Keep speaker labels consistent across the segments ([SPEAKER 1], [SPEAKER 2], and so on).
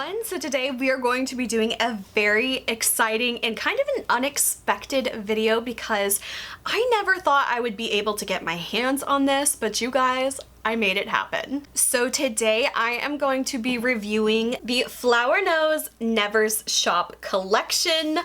[SPEAKER 1] everyone. So today we are going to be doing a very exciting and kind of an unexpected video because I never thought I would be able to get my hands on this, but you guys, I made it happen. So today I am going to be reviewing the Flower Nose Never's Shop collection.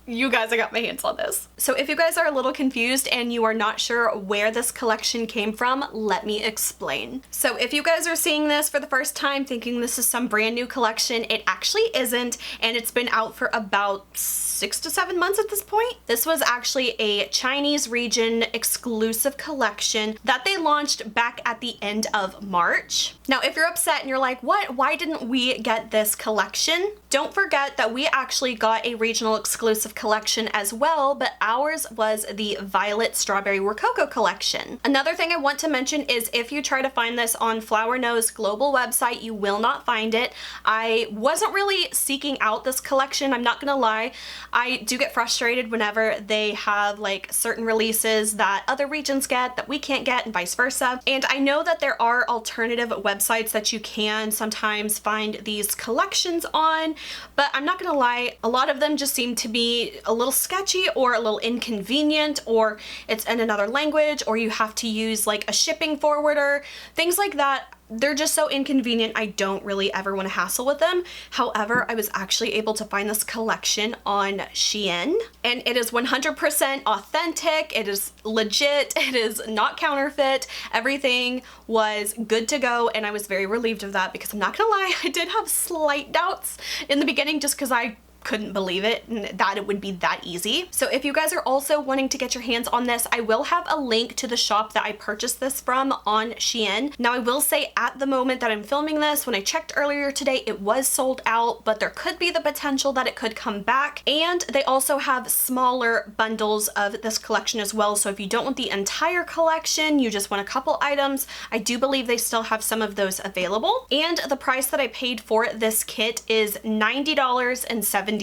[SPEAKER 1] You guys, I got my hands on this. So if you guys are a little confused and you are not sure where this collection came from, let me explain. So if you guys are seeing this for the first time thinking this is some brand new collection, it actually isn't, and it's been out for about 6 to 7 months at this point. This was actually a Chinese region exclusive collection that they launched back at the end of March. Now, if you're upset and you're like, what? Why didn't we get this collection? Don't forget that we actually got a regional exclusive collection as well, but ours was the Violet Strawberry Rococo collection. Another thing I want to mention is if you try to find this on Flower Nose global website, you will not find it. I wasn't really seeking out this collection, I'm not gonna lie. I do get frustrated whenever they have like certain releases that other regions get that we can't get and vice versa. And I know that there are alternative websites that you can sometimes find these collections on, but I'm not gonna lie, a lot of them just seem to be a little sketchy or a little inconvenient, or it's in another language, or you have to use like a shipping forwarder, things like that. They're just so inconvenient, I don't really ever want to hassle with them. However, I was actually able to find this collection on Shein, and it is 100% authentic, it is legit, it is not counterfeit, everything was good to go, and I was very relieved of that because I'm not gonna lie, I did have slight doubts in the beginning just because I couldn't believe it and that it would be that easy. So if you guys are also wanting to get your hands on this, I will have a link to the shop that I purchased this from on Shein. Now I will say at the moment that I'm filming this, when I checked earlier today, it was sold out, but there could be the potential that it could come back. And they also have smaller bundles of this collection as well. So if you don't want the entire collection, you just want a couple items, I do believe they still have some of those available. And the price that I paid for this kit is $90.70.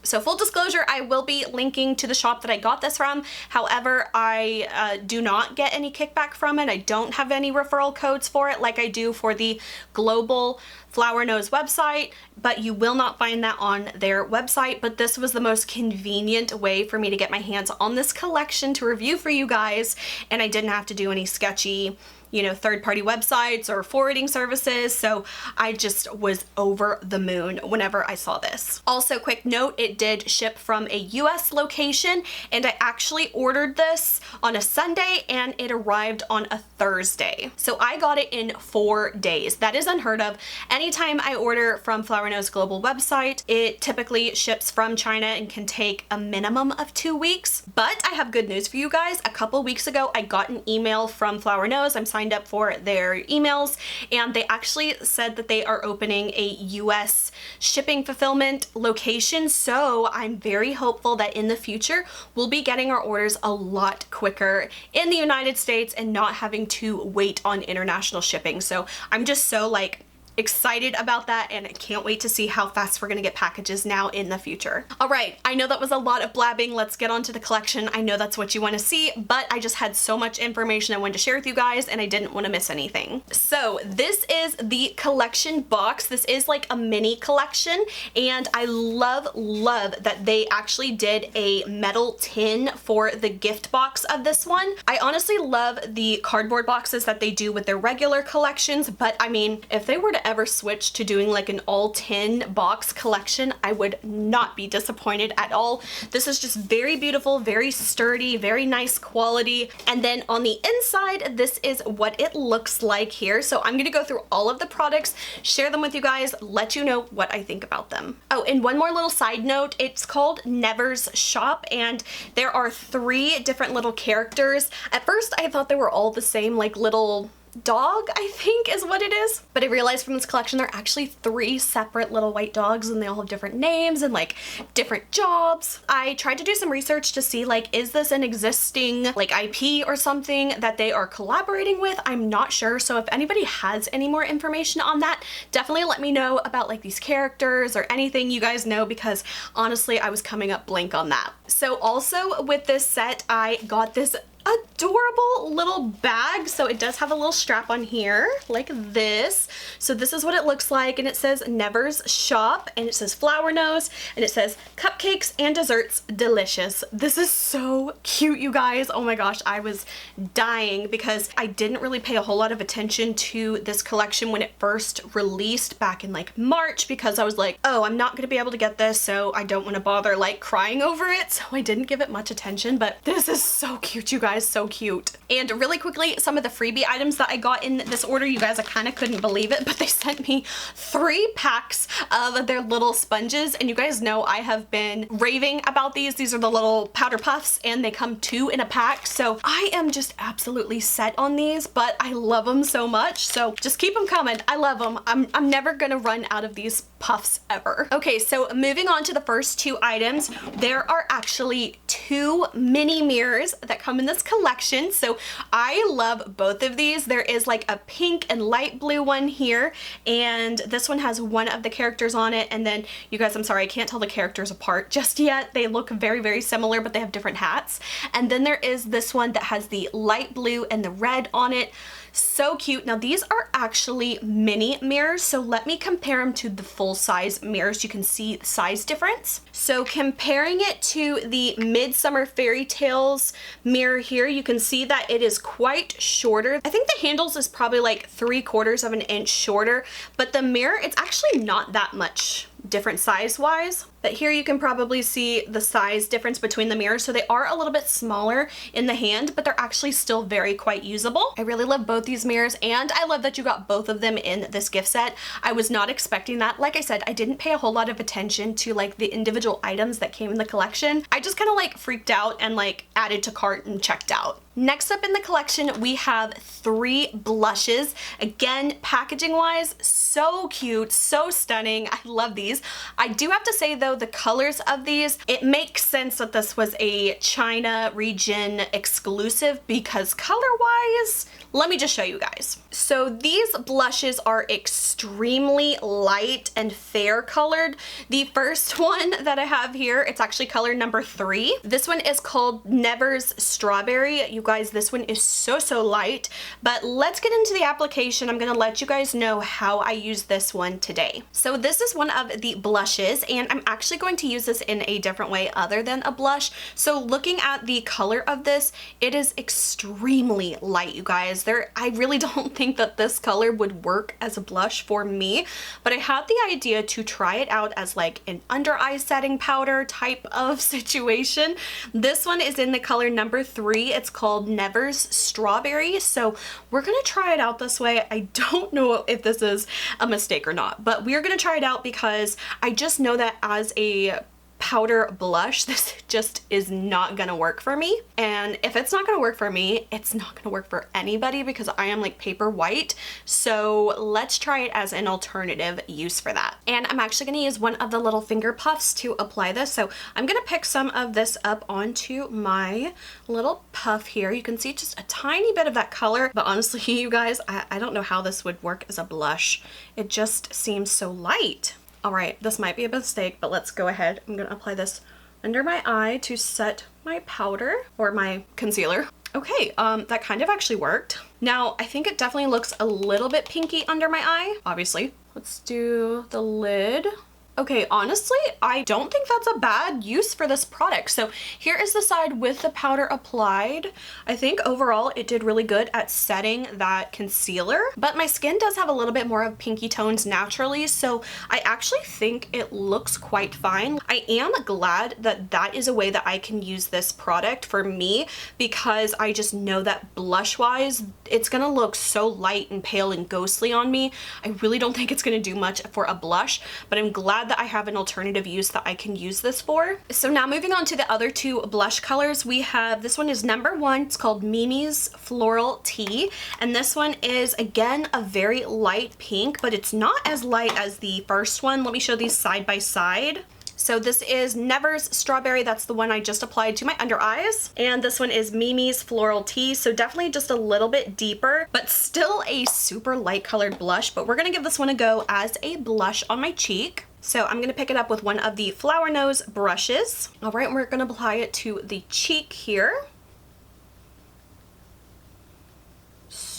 [SPEAKER 1] So full disclosure, I will be linking to the shop that I got this from. However, I do not get any kickback from it. I don't have any referral codes for it like I do for the global Flower Nose website, but you will not find that on their website. But this was the most convenient way for me to get my hands on this collection to review for you guys, and I didn't have to do any sketchy, you know, third-party websites or forwarding services, so I just was over the moon whenever I saw this. Also, quick note, it did ship from a US location, and I actually ordered this on a Sunday and it arrived on a Thursday. So I got it in 4 days. That is unheard of. Anytime I order from Flower Nose global website, it typically ships from China and can take a minimum of 2 weeks. But I have good news for you guys. A couple weeks ago, I got an email from Flower Nose. I'm signed up for their emails, and they actually said that they are opening a US shipping fulfillment location. So I'm very hopeful that in the future we'll be getting our orders a lot quicker in the United States and not having to wait on international shipping. So I'm just so like excited about that, and I can't wait to see how fast we're gonna get packages now in the future. All right, I know that was a lot of blabbing. Let's get on to the collection. I know that's what you want to see, but I just had so much information I wanted to share with you guys, and I didn't want to miss anything. So this is the collection box. This is like a mini collection, and I love that they actually did a metal tin for the gift box of this one. I honestly love the cardboard boxes that they do with their regular collections, but I mean, if they were to ever switch to doing like an all tin box collection, I would not be disappointed at all. This is just very beautiful, very sturdy, very nice quality. And then on the inside, this is what it looks like here. So I'm gonna go through all of the products, share them with you guys, let you know what I think about them. Oh, and one more little side note, it's called Never's Shop, and there are 3 different little characters. At first, I thought they were all the same, like little dog, I think is what it is. But I realized from this collection there are actually 3 separate little white dogs, and they all have different names and like different jobs. I tried to do some research to see like, is this an existing like IP or something that they are collaborating with? I'm not sure. So if anybody has any more information on that, definitely let me know about like these characters or anything you guys know, because honestly I was coming up blank on that. So also with this set, I got this adorable little bag. So it does have a little strap on here like this. So this is what it looks like, and it says Never's Shop, and it says flower nose, and it says cupcakes and desserts delicious. This is so cute, you guys. Oh my gosh, I was dying because I didn't really pay a whole lot of attention to this collection when it first released back in like March, because I was like, oh, I'm not gonna be able to get this, so I don't want to bother like crying over it, so I didn't give it much attention. But this is so cute, you guys, so cute. And really quickly, some of the freebie items that I got in this order, you guys, I kind of couldn't believe it, but they sent me 3 packs of their little sponges, and you guys know I have been raving about these. These are the little powder puffs, and they come 2 in a pack, so I am just absolutely set on these, but I love them so much, so just keep them coming. I love them. I'm never gonna run out of these puffs ever. Okay, so moving on to the first 2 items, there are actually 2 mini mirrors that come in this collection, so I love both of these. There is like a pink and light blue one here, and this one has one of the characters on it, and then, you guys, I'm sorry, I can't tell the characters apart just yet. They look very, very similar, but they have different hats. And then there is this one that has the light blue and the red on it. So cute. Now these are actually mini mirrors, so let me compare them to the full size mirrors. You can see the size difference. So comparing it to the Midsummer Fairy Tales mirror here, you can see that it is quite shorter. I think the handles is probably like 3/4 of an inch shorter, but the mirror, it's actually not that much different size wise, but here you can probably see the size difference between the mirrors. So they are a little bit smaller in the hand, but they're actually still very quite usable. I really love both these mirrors, and I love that you got both of them in this gift set. I was not expecting that. Like I said, I didn't pay a whole lot of attention to like the individual items that came in the collection. I just kind of like freaked out and like added to cart and checked out. Next up in the collection, we have 3 blushes. Again, packaging wise, so cute, so stunning. I love these. I do have to say though, the colors of these, it makes sense that this was a China region exclusive, because color wise, let me just show you guys. So these blushes are extremely light and fair colored. The first one that I have here, it's actually color number 3. This one is called Never's Strawberry. You guys, this one is so light, but let's get into the application. I'm gonna let you guys know how I use this one today. So this is one of the blushes, and I'm actually going to use this in a different way other than a blush. So looking at the color of this, it is extremely light, you guys. I really don't think that this color would work as a blush for me, but I had the idea to try it out as like an under eye setting powder type of situation. This one is in the color number 3. It's called Never's Strawberry. So we're gonna try it out this way. I don't know if this is a mistake or not, but we're gonna try it out because I just know that as a powder blush, this just is not gonna work for me. And if it's not gonna work for me, it's not gonna work for anybody, because I am like paper white. So let's try it as an alternative use for that. And I'm actually gonna use one of the little finger puffs to apply this. So I'm gonna pick some of this up onto my little puff here. You can see just a tiny bit of that color, but honestly, you guys, I don't know how this would work as a blush. It just seems so light. All right, this might be a mistake, but let's go ahead. I'm gonna apply this under my eye to set my powder or my concealer. Okay, that kind of actually worked. Now, I think it definitely looks a little bit pinky under my eye, obviously. Let's do the lid. Okay, honestly, I don't think that's a bad use for this product. So here is the side with the powder applied. I think overall it did really good at setting that concealer, but my skin does have a little bit more of pinky tones naturally, so I actually think it looks quite fine. I am glad that that is a way that I can use this product for me, because I just know that blush wise, it's gonna look so light and pale and ghostly on me. I really don't think it's gonna do much for a blush, but I'm glad that I have an alternative use that I can use this for. So now moving on to the other 2 blush colors, we have, this one is number 1, it's called Mimi's Floral Tea, and this one is again a very light pink, but it's not as light as the first one. Let me show these side by side. So this is Never's Strawberry, that's the one I just applied to my under eyes. And this one is Mimi's Floral Tea, so definitely just a little bit deeper, but still a super light colored blush. But we're gonna give this one a go as a blush on my cheek. So I'm gonna pick it up with one of the flower nose brushes. All right, we're gonna apply it to the cheek here.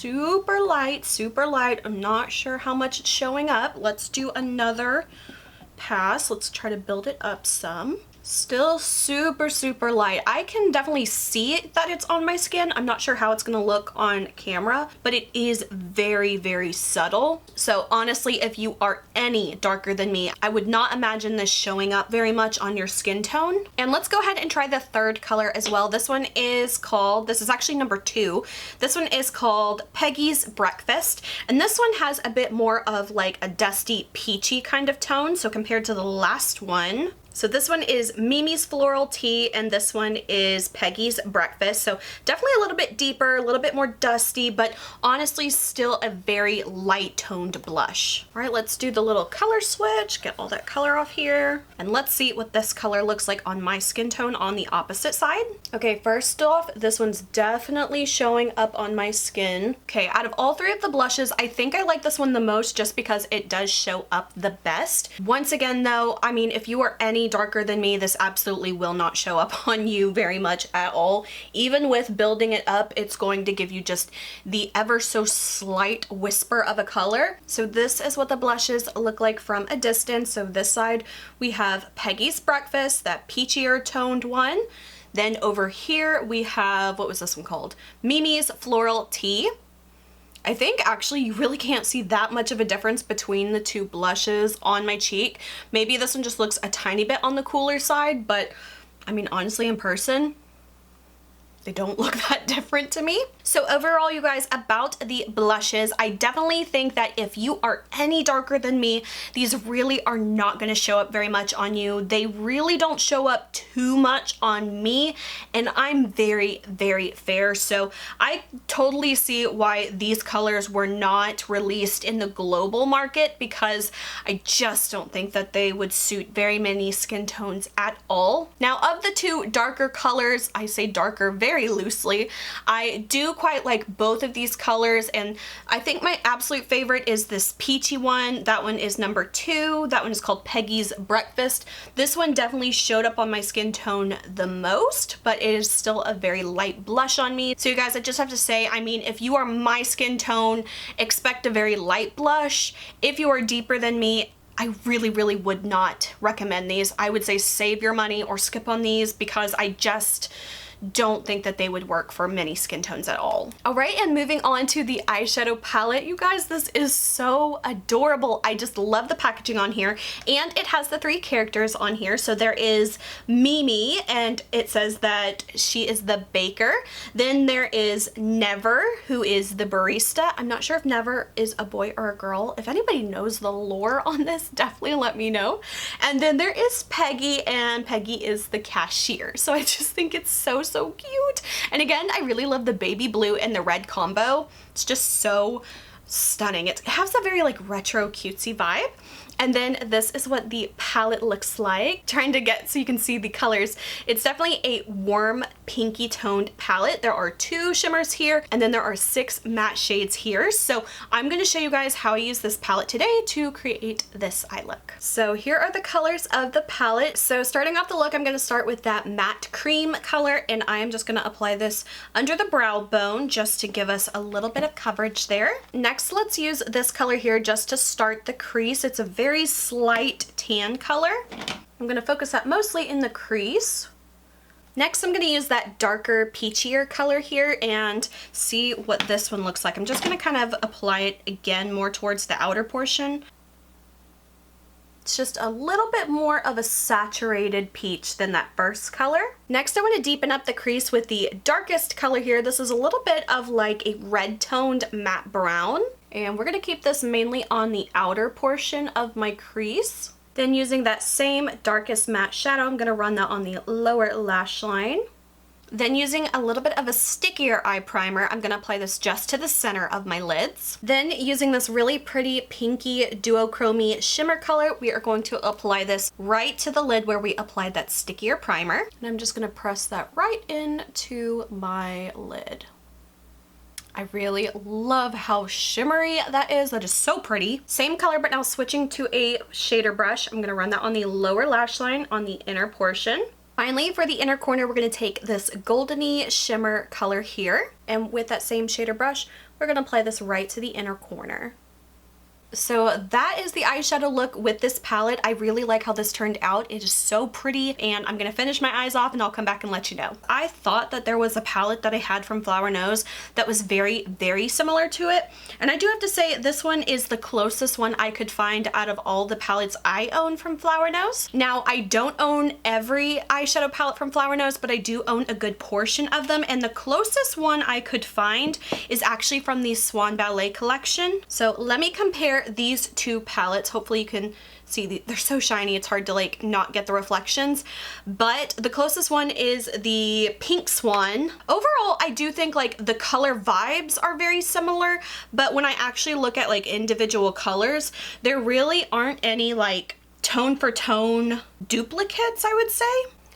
[SPEAKER 1] super light, super light. I'm not sure how much it's showing up. Let's do another pass. Let's try to build it up some. Still super, super light. I can definitely see that it's on my skin. I'm not sure how it's gonna look on camera, but it is very, very subtle. So honestly, if you are any darker than me, I would not imagine this showing up very much on your skin tone. And let's go ahead and try the third color as well. This one is called, this is actually number 2. This one is called Peggy's Breakfast. And this one has a bit more of like a dusty, peachy kind of tone. So compared to the last one, so this one is Mimi's Floral Tea, and this one is Peggy's Breakfast. So definitely a little bit deeper, a little bit more dusty, but honestly still a very light toned blush. All right, let's do the little color switch, get all that color off here. And let's see what this color looks like on my skin tone on the opposite side. Okay, first off, this one's definitely showing up on my skin. Okay, out of all 3 of the blushes, I think I like this one the most just because it does show up the best. Once again though, I mean, if you are any darker than me, this absolutely will not show up on you very much at all. Even with building it up, it's going to give you just the ever so slight whisper of a color. So this is what the blushes look like from a distance. So this side we have Peggy's Breakfast, that peachier toned one. Then over here we have, what was this one called? Mimi's Floral Tea. I think actually you really can't see that much of a difference between the 2 blushes on my cheek. Maybe this one just looks a tiny bit on the cooler side, but I mean, honestly, in person, they don't look that different to me. So overall, you guys, about the blushes, I definitely think that if you are any darker than me, these really are not going to show up very much on you. They really don't show up too much on me, and I'm very, very fair. So I totally see why these colors were not released in the global market, because I just don't think that they would suit very many skin tones at all. Now, of the 2 darker colors, I say darker very loosely, I do quite like both of these colors, and I think my absolute favorite is this peachy one. That one is number 2. That one is called Peggy's Breakfast. This one definitely showed up on my skin tone the most, but it is still a very light blush on me. So you guys, I just have to say, I mean, if you are my skin tone, expect a very light blush. If you are deeper than me, I really, really would not recommend these. I would say save your money or skip on these, because I just don't think that they would work for many skin tones at all. All right, and moving on to the eyeshadow palette. You guys, this is so adorable. I just love the packaging on here, and it has the 3 characters on here. So there is Mimi, and it says that she is the baker. Then there is Never, who is the barista. I'm not sure if Never is a boy or a girl. If anybody knows the lore on this, definitely let me know. And then there is Peggy, and Peggy is the cashier. So I just think it's so cute. And again, I really love the baby blue and the red combo. It's just so stunning. It has a very like retro cutesy vibe. And then this is what the palette looks like. Trying to get so you can see the colors. It's definitely a warm pinky toned palette. There are 2 shimmers here, and then there are 6 matte shades here. So I'm going to show you guys how I use this palette today to create this eye look. So here are the colors of the palette. So starting off the look, I'm going to start with that matte cream color, and I am just going to apply this under the brow bone just to give us a little bit of coverage there. Next, let's use this color here just to start the crease. It's a very slight tan color. I'm going to focus that mostly in the crease. Next, I'm going to use that darker peachier color here and see what this one looks like. I'm just going to kind of apply it again more towards the outer portion. It's just a little bit more of a saturated peach than that first color. Next, I want to deepen up the crease with the darkest color here. This is a little bit of like a red toned matte brown. And we're going to keep this mainly on the outer portion of my crease. Then using that same darkest matte shadow, I'm going to run that on the lower lash line. Then using a little bit of a stickier eye primer, I'm going to apply this just to the center of my lids. Then using this really pretty pinky duochrome shimmer color, we are going to apply this right to the lid where we applied that stickier primer. And I'm just going to press that right into my lid. I really love how shimmery that is. That is so pretty. Same color, but now switching to a shader brush. I'm going to run that on the lower lash line on the inner portion. Finally, for the inner corner, we're going to take this goldeny shimmer color here. And with that same shader brush, we're gonna apply this right to the inner corner. So that is the eyeshadow look with this palette. I really like how this turned out. It is so pretty, and I'm gonna finish my eyes off and I'll come back and let you know. I thought that there was a palette that I had from Flower Nose that was very, very similar to it. And I do have to say this one is the closest one I could find out of all the palettes I own from Flower Nose. Now, I don't own every eyeshadow palette from Flower Nose, but I do own a good portion of them. And the closest one I could find is actually from the Swan Ballet collection. So let me compare these two palettes. Hopefully you can see, they're so shiny it's hard to like not get the reflections, but the closest one is the Pink Swan. Overall, I do think like the color vibes are very similar, but when I actually look at like individual colors, there really aren't any like tone for tone duplicates, I would say.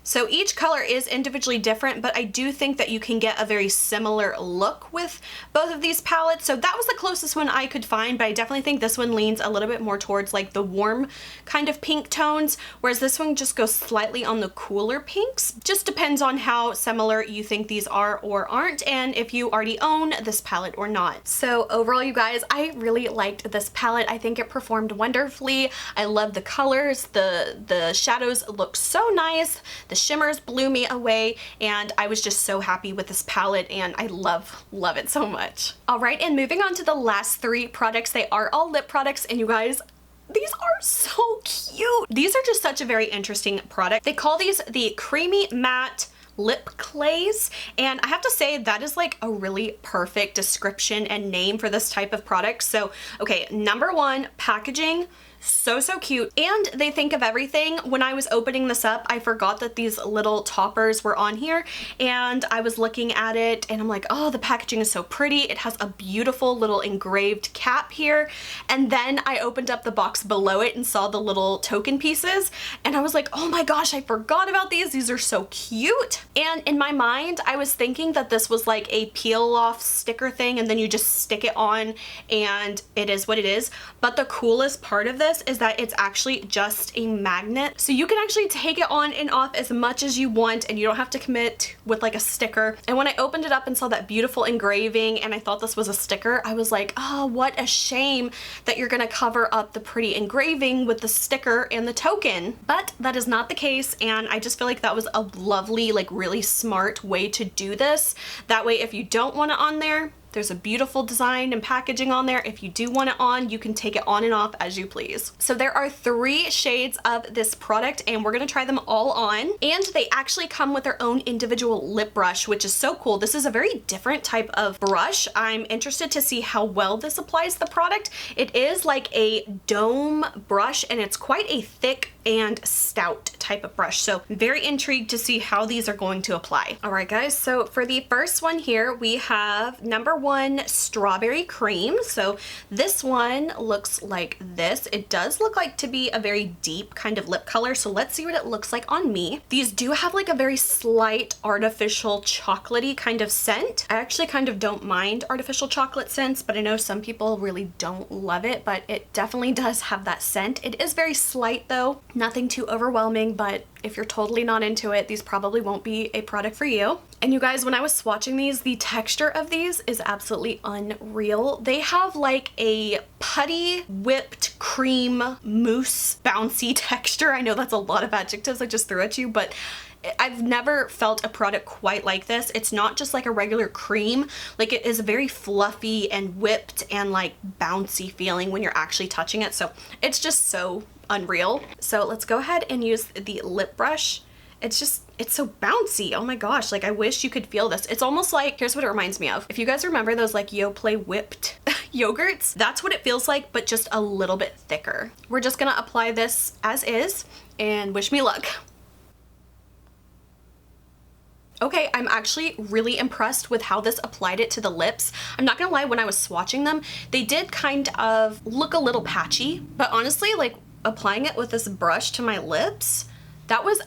[SPEAKER 1] So each color is individually different, but I do think that you can get a very similar look with both of these palettes. So that was the closest one I could find, but I definitely think this one leans a little bit more towards like the warm kind of pink tones, whereas this one just goes slightly on the cooler pinks. Just depends on how similar you think these are or aren't, and if you already own this palette or not. So overall, you guys, I really liked this palette. I think it performed wonderfully. I love the colors. The shadows look so nice. The shimmers blew me away, and I was just so happy with this palette, and I love it so much. All right, and moving on to the last three products. They are all lip products, and you guys, these are so cute. These are just such a very interesting product. They call these the Creamy Matte Lip Clays, and I have to say that is like a really perfect description and name for this type of product. So okay, number one, packaging. So cute, and they think of everything. When I was opening this up, I forgot that these little toppers were on here, and I was looking at it and I'm like, oh, the packaging is so pretty. It has a beautiful little engraved cap here, and then I opened up the box below it and saw the little token pieces, and I was like, oh my gosh, I forgot about these. These are so cute. And in my mind, I was thinking that this was like a peel off sticker thing, and then you just stick it on and it is what it is. But the coolest part of this is that it's actually just a magnet, so you can actually take it on and off as much as you want, and you don't have to commit with like a sticker. And when I opened it up and saw that beautiful engraving and I thought this was a sticker, I was like, oh, what a shame that you're gonna cover up the pretty engraving with the sticker and the token. But that is not the case, and I just feel like that was a lovely, like really smart way to do this. That way, if you don't want it on there, there's a beautiful design and packaging on there. If you do want it on, you can take it on and off as you please. So there are 3 shades of this product, and we're gonna try them all on. And they actually come with their own individual lip brush, which is so cool. This is a very different type of brush. I'm interested to see how well this applies the product. It is like a dome brush, and it's quite a thick and stout type of brush. So I'm very intrigued to see how these are going to apply. All right, guys, so for the first one here, we have number 1, Strawberry Cream. So this one looks like this. It does look like to be a very deep kind of lip color, so let's see what it looks like on me. These do have like a very slight artificial chocolatey kind of scent. I actually kind of don't mind artificial chocolate scents, but I know some people really don't love it, but it definitely does have that scent. It is very slight though, nothing too overwhelming, but if you're totally not into it, these probably won't be a product for you. And you guys, when I was swatching these, the texture of these is absolutely unreal. They have like a putty whipped cream mousse bouncy texture. I know that's a lot of adjectives I just threw at you, but I've never felt a product quite like this. It's not just like a regular cream, like it is very fluffy and whipped and like bouncy feeling when you're actually touching it. So it's just so unreal. So let's go ahead and use the lip brush. It's so bouncy. Oh my gosh, like I wish you could feel this. It's almost like, here's what it reminds me of. If you guys remember those like Yoplait whipped yogurts, that's what it feels like, but just a little bit thicker. We're just gonna apply this as is and wish me luck. Okay, I'm actually really impressed with how this applied it to the lips. I'm not gonna lie, when I was swatching them, they did kind of look a little patchy, but honestly, like applying it with this brush to my lips, that was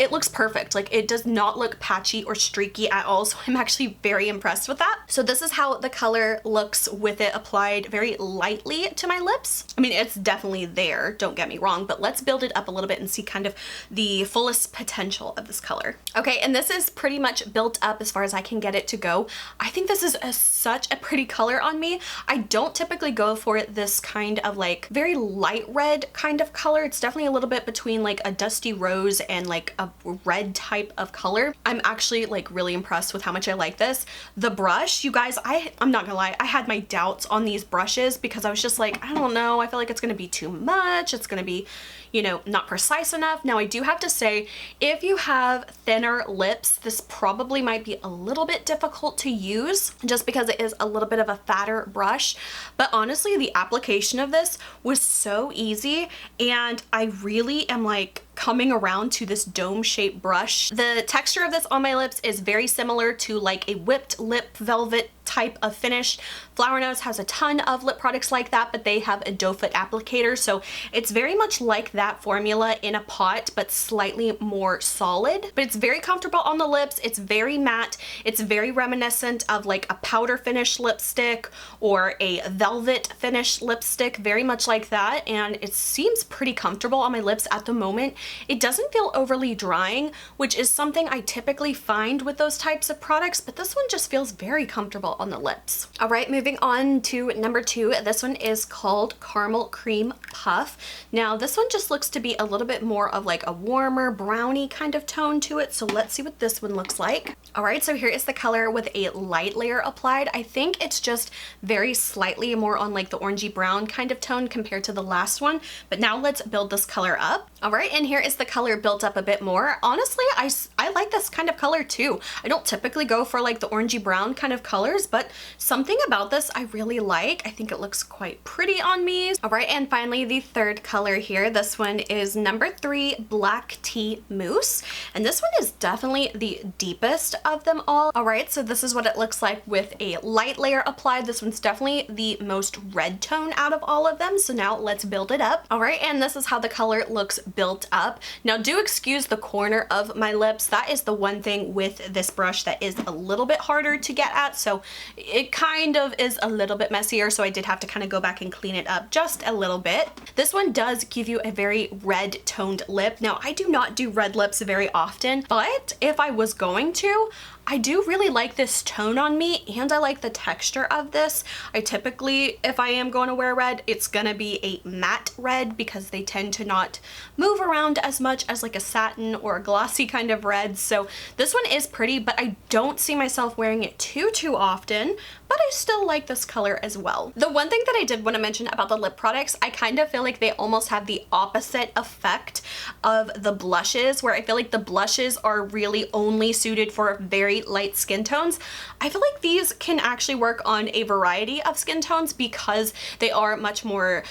[SPEAKER 1] it looks perfect. Like, it does not look patchy or streaky at all, so I'm actually very impressed with that. So this is how the color looks with it applied very lightly to my lips. I mean, it's definitely there, don't get me wrong, but let's build it up a little bit and see kind of the fullest potential of this color. Okay, and this is pretty much built up as far as I can get it to go. I think this is such a pretty color on me. I don't typically go for this kind of like very light red kind of color. It's definitely a little bit between like a dusty rose and like a red type of color. I'm actually like really impressed with how much I like this. The brush, you guys, I'm not gonna lie, I had my doubts on these brushes because I was just like, I don't know, I feel like it's gonna be too much. It's gonna be, you know, not precise enough. Now I do have to say, if you have thinner lips, this probably might be a little bit difficult to use just because it is a little bit of a fatter brush. But honestly, the application of this was so easy, and I really am like coming around to this dome-shaped brush. The texture of this on my lips is very similar to like a whipped lip velvet type of finish. Flower Nose has a ton of lip products like that, but they have a doe foot applicator, so it's very much like that formula in a pot, but slightly more solid. But it's very comfortable on the lips. It's very matte. It's very reminiscent of like a powder finish lipstick or a velvet finish lipstick, very much like that, and it seems pretty comfortable on my lips at the moment. It doesn't feel overly drying, which is something I typically find with those types of products, but this one just feels very comfortable on the lips. All right, moving on to number 2. This one is called Caramel Cream Puff. Now this one just looks to be a little bit more of like a warmer brownie kind of tone to it, so let's see what this one looks like. All right, so here is the color with a light layer applied. I think it's just very slightly more on like the orangey brown kind of tone compared to the last one, but now let's build this color up. All right, and here is the color built up a bit more. Honestly, I like this kind of color too. I don't typically go for like the orangey brown kind of colors, but something about this I really like. I think it looks quite pretty on me. All right, and finally the third color here. This one is number 3, Black Tea Mousse, and this one is definitely the deepest of them all. All right, so this is what it looks like with a light layer applied. This one's definitely the most red tone out of all of them, so now let's build it up. All right, and this is how the color looks built up. Now do excuse the corner of my lips. That is the one thing with this brush that is a little bit harder to get at, so it kind of is a little bit messier, so I did have to kind of go back and clean it up just a little bit. This one does give you a very red toned lip. Now I do not do red lips very often, but if I was going to, I do really like this tone on me, and I like the texture of this. I typically, if I am going to wear red, it's gonna be a matte red because they tend to not move around as much as like a satin or a glossy kind of red. So this one is pretty, but I don't see myself wearing it too often, but I still like this color as well. The one thing that I did want to mention about the lip products, I kind of feel like they almost have the opposite effect of the blushes, where I feel like the blushes are really only suited for very light skin tones. I feel like these can actually work on a variety of skin tones because they are much more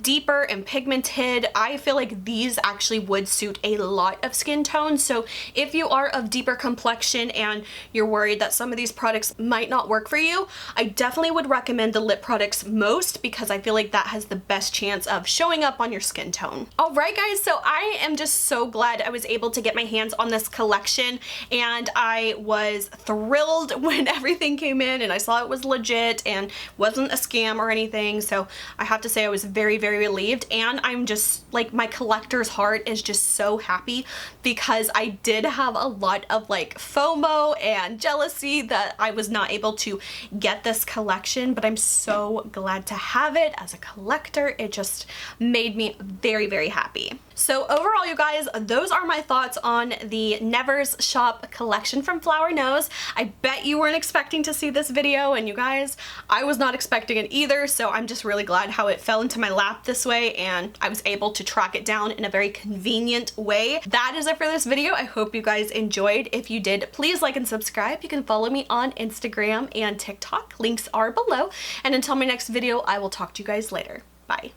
[SPEAKER 1] deeper and pigmented. I feel like these actually would suit a lot of skin tones. So if you are of deeper complexion and you're worried that some of these products might not work for you, I definitely would recommend the lip products most because I feel like that has the best chance of showing up on your skin tone. All right, guys, so I am just so glad I was able to get my hands on this collection, and I was thrilled when everything came in and I saw it was legit and wasn't a scam or anything. So I have to say I was very relieved, and I'm just like, my collector's heart is just so happy because I did have a lot of like FOMO and jealousy that I was not able to get this collection, but I'm so glad to have it as a collector. It just made me very happy. So overall, you guys, those are my thoughts on the Never's Shop collection from Flower Nose. I bet you weren't expecting to see this video, and you guys, I was not expecting it either, so I'm just really glad how it fell into my lap this way and I was able to track it down in a very convenient way. That is it for this video. I hope you guys enjoyed. If you did, please like and subscribe. You can follow me on Instagram and TikTok. Links are below. And until my next video, I will talk to you guys later. Bye.